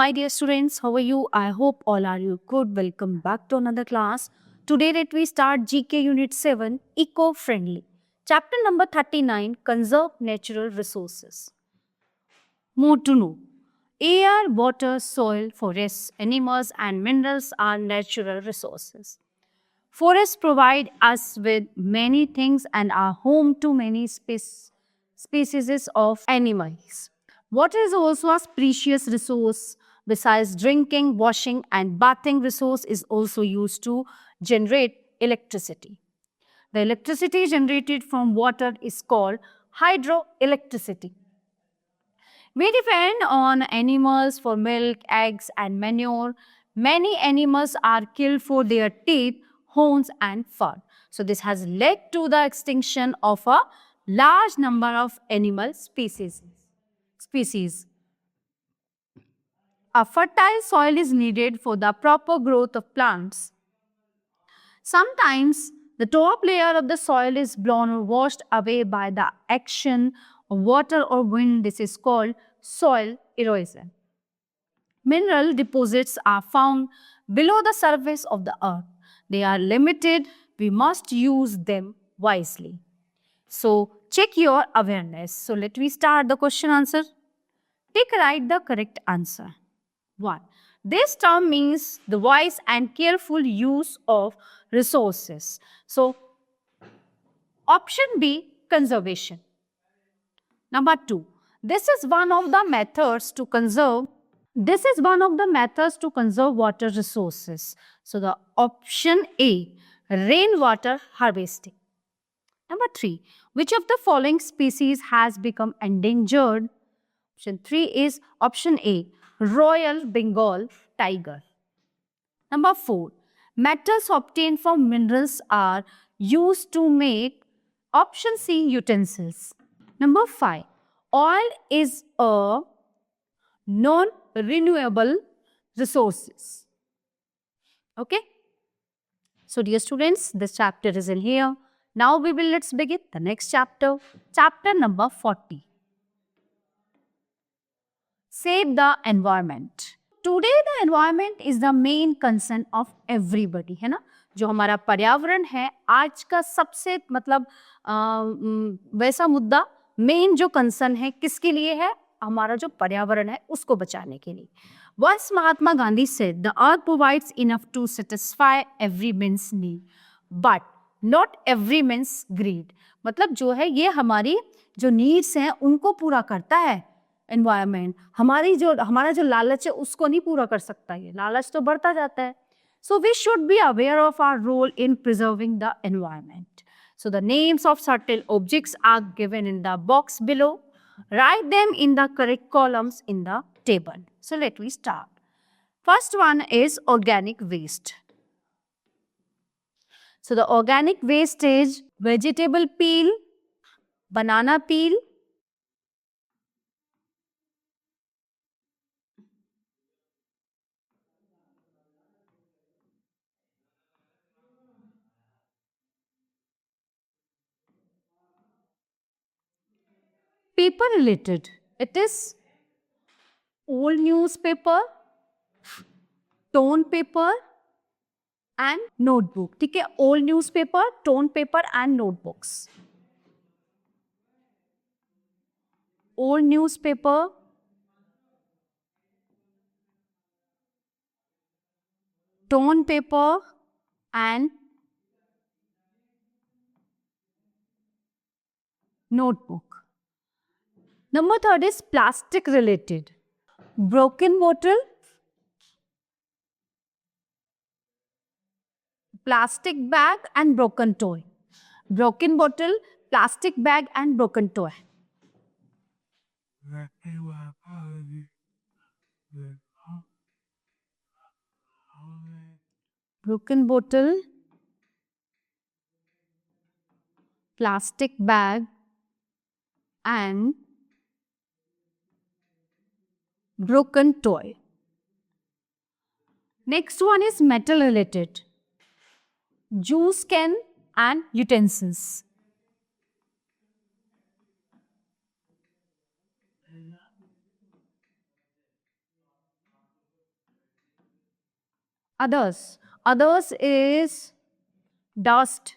my dear students. How are you? I hope all are you good. Welcome back to another class. Today, let we start GK Unit 7, Eco-Friendly. Chapter number 39, Conserve Natural Resources. More to know. Air, water, soil, forests, animals, and minerals are natural resources. Forests provide us with many things and are home to many species of animals. Water is also a precious resource. Besides drinking, washing, and bathing resource is also used to generate electricity. The electricity generated from water is called hydroelectricity. We depend on animals for milk, eggs, and manure. Many animals are killed for their teeth, horns, and fur. So, this has led to the extinction of a large number of animal species. A fertile soil is needed for the proper growth of plants. Sometimes the top layer of the soil is blown or washed away by the action of water or wind. This is called soil erosion. Mineral deposits are found below the surface of the earth. They are limited. We must use them wisely. So, check your awareness. So, let me start the question answer. Write the correct answer. 1. This term means the wise and careful use of resources. So, option B, conservation. Number 2. This is one of the methods to conserve water resources. So, the option A, rainwater harvesting. Number 3. Which of the following species has become endangered? Option 3 is option A, Royal Bengal tiger. Number 4. Metals obtained from minerals are used to make option C, utensils. Number 5. Oil is a non-renewable resources. Okay. So dear students, this chapter is in here. Now let's begin the next chapter. Chapter number 40. Save the environment. Today the environment is the main concern of everybody, है ना? जो हमारा पर्यावरण है आज का सबसे मतलब वैसा मुद्दा मेन जो कंसर्न है किसके लिए है? हमारा जो पर्यावरण है उसको बचाने के लिए. Once Mahatma Gandhi said the earth provides enough to satisfy every man's need, but not every man's greed. मतलब जो है ये हमारी जो नीड्स हैं उनको पूरा करता है एनवायरमेंट. हमारा जो लालच है उसको नहीं पूरा कर सकता. ये लालच तो बढ़ता जाता है. So we should be aware of our role in preserving the environment. So the names of certain objects are given in the box below. Write them in the correct columns in the table. So let me start. First one is organic waste. So the organic waste is vegetable peel, banana peel, paper related. It is old newspaper, torn paper and notebook. ठीक है, old newspaper, torn paper and notebooks. Old newspaper, torn paper and notebook. Number 3 is plastic related. Broken bottle, plastic bag and broken toy. Broken bottle, plastic bag and broken toy. Broken bottle, plastic bag and broken toy. Next one is metal related. Juice can and utensils. Others. Others is dust,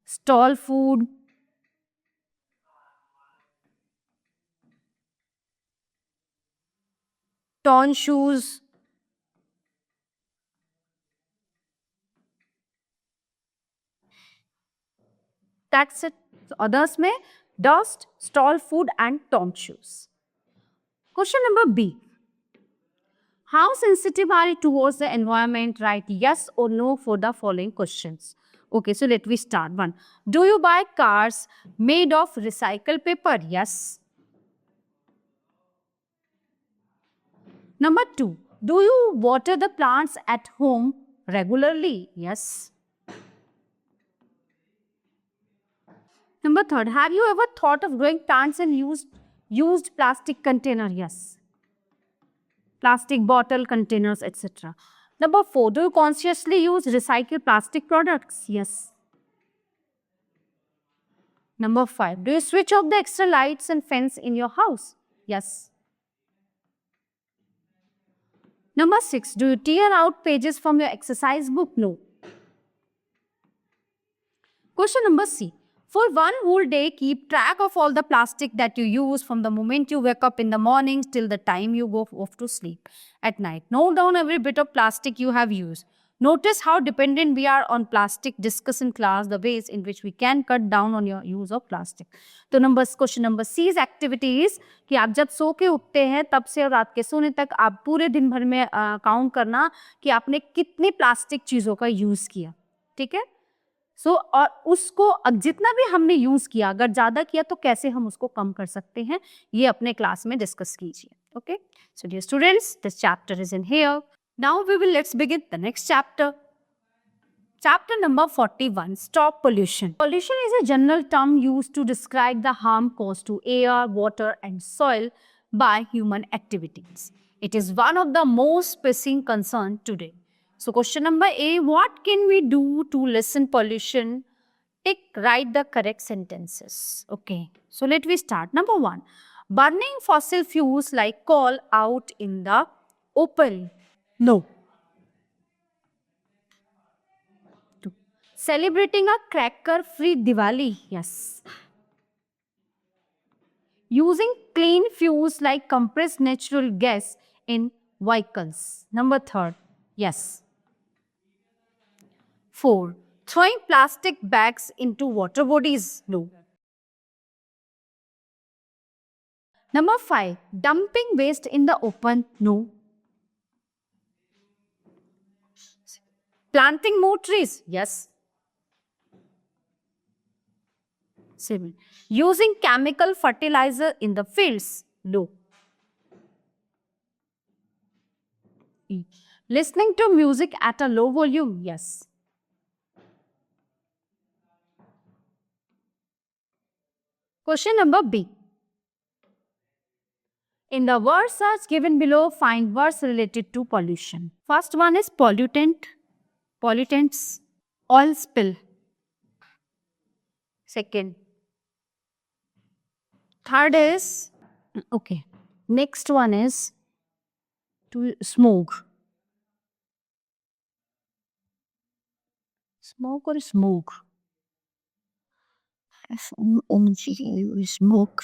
stall food, torn shoes. That's it. So others में dust, stall food and torn shoes. Question number B. How sensitive are you towards the environment? Write yes or no for the following questions. Okay, so let me start. One. Do you buy cars made of recycled paper? Yes. Number two. Do you water the plants at home regularly? Yes. Number third. Have you ever thought of growing plants in used plastic container? Yes. Plastic bottle containers, etc. Number four. Do you consciously use recycled plastic products? Yes. Number five, do you switch off the extra lights and fans in your house? Yes. Number six, do you tear out pages from your exercise book? No. Question number C. For one whole day, keep track of all the plastic that you use from the moment you wake up in the morning till the time you go off to sleep at night. Note down every bit of plastic you have used. Notice how dependent we are on plastic. Discuss in class the ways in which we can cut down on your use of plastic. तो question number C is activities कि आप जब सो के उठते हैं तब से रात के सोने तक आप पूरे दिन भर में काउंट करना कि आपने कितनी प्लास्टिक चीज़ों का यूज़ किया. ठीक है. और उसको जितना भी हमने यूज किया अगर ज्यादा किया तो कैसे हम उसको कम कर सकते हैं ये अपने क्लास में डिस्कस कीजिए. Okay, so dear students, this chapter is in here. Now we will let's begin the next chapter. Chapter number 41, Stop Pollution. Pollution is a general term used to describe the harm caused to air, water and soil by human activities. It is one of the most pressing concerns today. So question number A, what can we do to lessen pollution? Write the correct sentences. Okay, so let me start. Number one, burning fossil fuels like coal out in the open. No. Celebrating a cracker-free Diwali. Yes. Using clean fuels like compressed natural gas in vehicles. Number third. Yes. 4. Throwing plastic bags into water bodies. No. Number 5. Dumping waste in the open. No. Planting more trees. Yes. 7. Using chemical fertilizer in the fields. No. E. Listening to music at a low volume. Yes. Question number B. In the word search given below, find words related to pollution. First one is pollutant, pollutants, oil spill. Second. Third is, okay. Next one is to smoke. Smoke or smoke? S-M-O-G-E, smoke.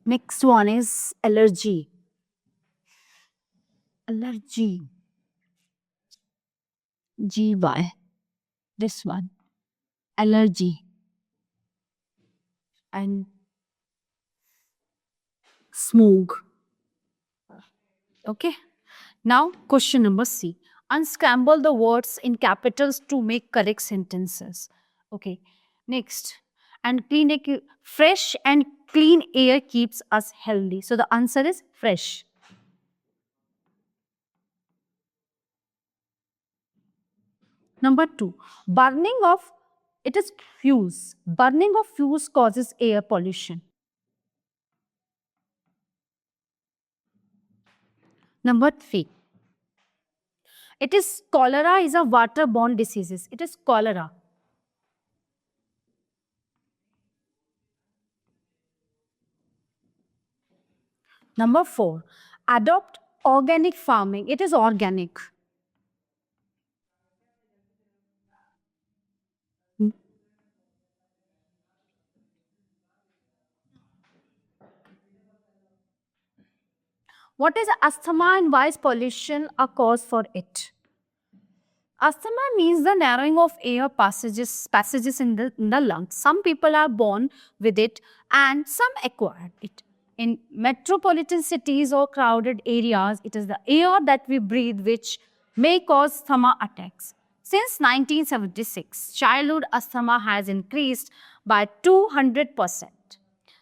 Next one is allergy. Allergy. G-Y. This one. Allergy. And smoke. Okay. Now question number C. Unscramble the words in capitals to make correct sentences. Okay. Next. And fresh and clean air keeps us healthy. So the answer is fresh. Number 2. Burning of it is fuels. Burning of fuels causes air pollution. Number 3. It is cholera is a waterborne disease. It is cholera. Number 4, adopt organic farming. It is organic. What is asthma and why is pollution a cause for it? Asthma means the narrowing of air passages in the lungs. Some people are born with it and some acquire it. In metropolitan cities or crowded areas, it is the air that we breathe which may cause asthma attacks. Since 1976, childhood asthma has increased by 200%.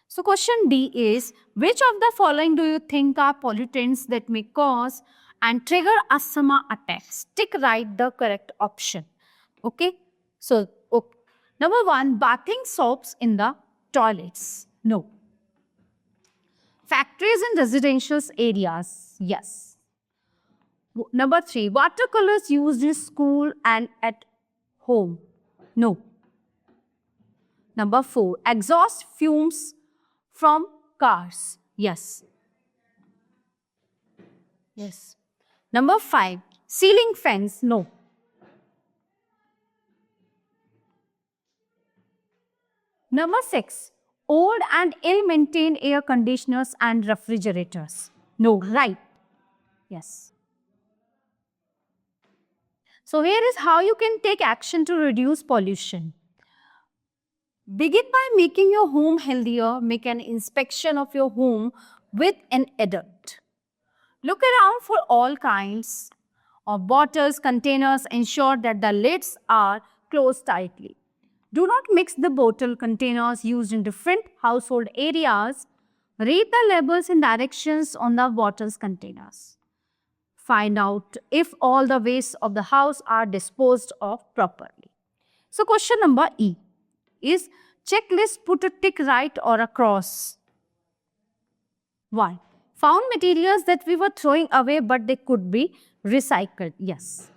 So question D is, which of the following do you think are pollutants that may cause and trigger asthma attacks? Tick right the correct option. Okay. So, okay. Number 1, bathing soaps in the toilets. No. Factories in residential areas. Yes. Number 3, watercolors used in school and at home. No. Number 4, exhaust fumes from cars. Yes. Yes. Number 5, ceiling fans. No. Number 6, old and ill-maintained air conditioners and refrigerators. No, right. Yes. So here is how you can take action to reduce pollution. Begin by making your home healthier. Make an inspection of your home with an adult. Look around for all kinds of bottles, containers. Ensure that the lids are closed tightly. Do not mix the bottle containers used in different household areas. Read the labels and directions on the bottles containers. Find out if all the wastes of the house are disposed of properly. So question number E is checklist, put a tick right or a cross. 1. Found materials that we were throwing away but they could be recycled. Yes.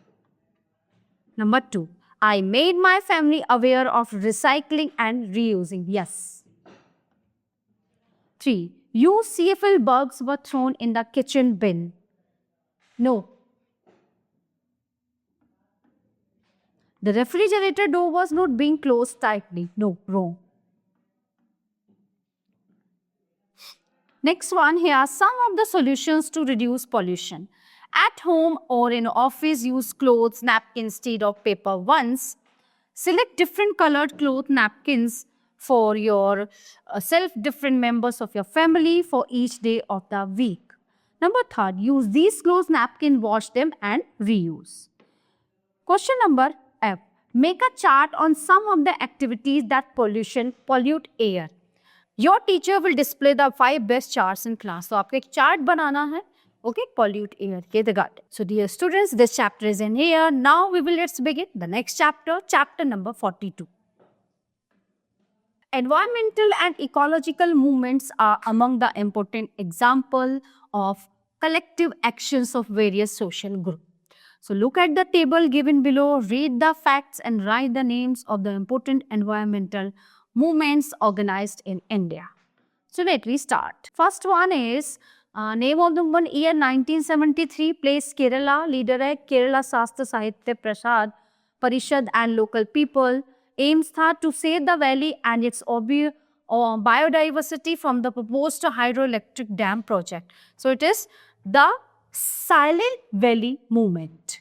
Number 2. I made my family aware of recycling and reusing. Yes. 3. Used CFL bulbs were thrown in the kitchen bin. No. The refrigerator door was not being closed tightly. No, wrong. Next one, here are some of the solutions to reduce pollution. At home or in office, use clothes napkins instead of paper ones. Select different colored cloth napkins for your different members of your family for each day of the week. Number 3, use these clothes napkins, wash them and reuse. Question number F. Make a chart on some of the activities that pollute air. Your teacher will display the 5 best charts in class. So, आपको एक chart बनाना है. Okay, pollute air. They got it. So, dear students, this chapter is in here. Now, let's begin the next chapter, chapter number 42. Environmental and ecological movements are among the important example of collective actions of various social groups. So, look at the table given below, read the facts and write the names of the important environmental movements organized in India. So let me start. First one is name of the one, year 1973, place Kerala, leader है Kerala Shastra Sahitya Prasad Parishad and local people. Aims था to save the valley and its biodiversity from the proposed hydroelectric dam project. So it is the Silent Valley movement.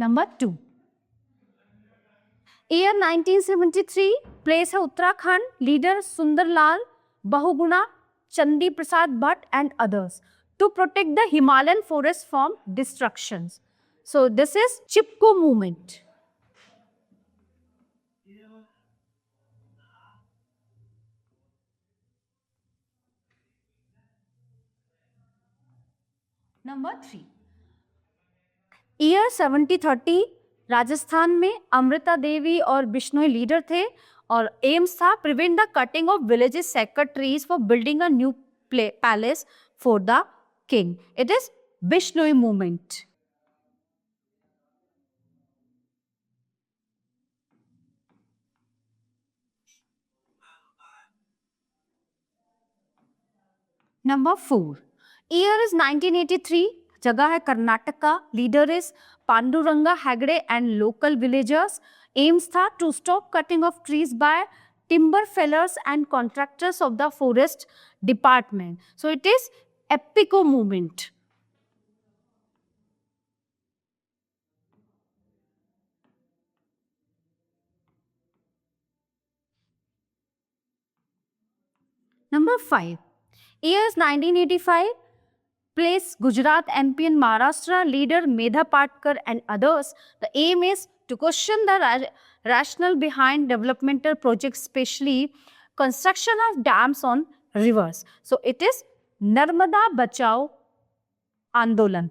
Number 2. Year 1973, place है Uttarakhand, leader Sundarlal Bahuguna, Chandi Prasad Bhatt and others to protect the Himalayan forest from destructions. So this is Chipko movement. Number 3. Year 7030, Rajasthan में अमृता देवी और Bishnoi leader थे और aims था prevent the cutting of villages sacred trees for building a new palace for the king. It is Bishnoi movement. Number 4. Year is 1983. जगह है Karnataka. Leader is Panduranga Hegde and local villagers. Aims था to stop cutting of trees by timber fellers and contractors of the forest department. So it is epico movement. Number 5. Year is 1985. Place Gujarat, MP and Maharashtra. Leader Medha Patkar and others. The aim is to question the rationale behind developmental projects, especially construction of dams on rivers. So it is Narmada Bachao Andolan.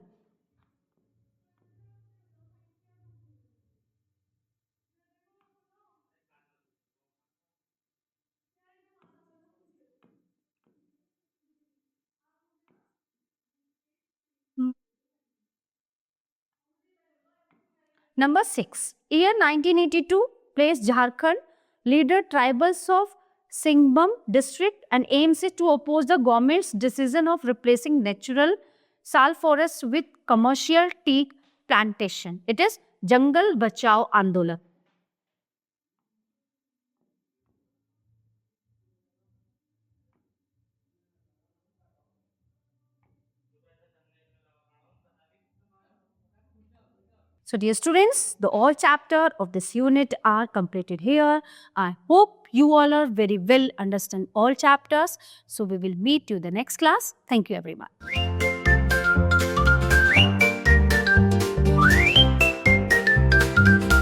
Number 6. Year 1982. Place Jharkhand. Leader tribals of Singhbum district and aims is to oppose the government's decision of replacing natural sal forests with commercial teak plantation. It is Jangal Bachao Andolan. So dear students, the all chapter of this unit are completed here. I hope you all are very well understand all chapters. So we will meet you in the next class. Thank you everyone.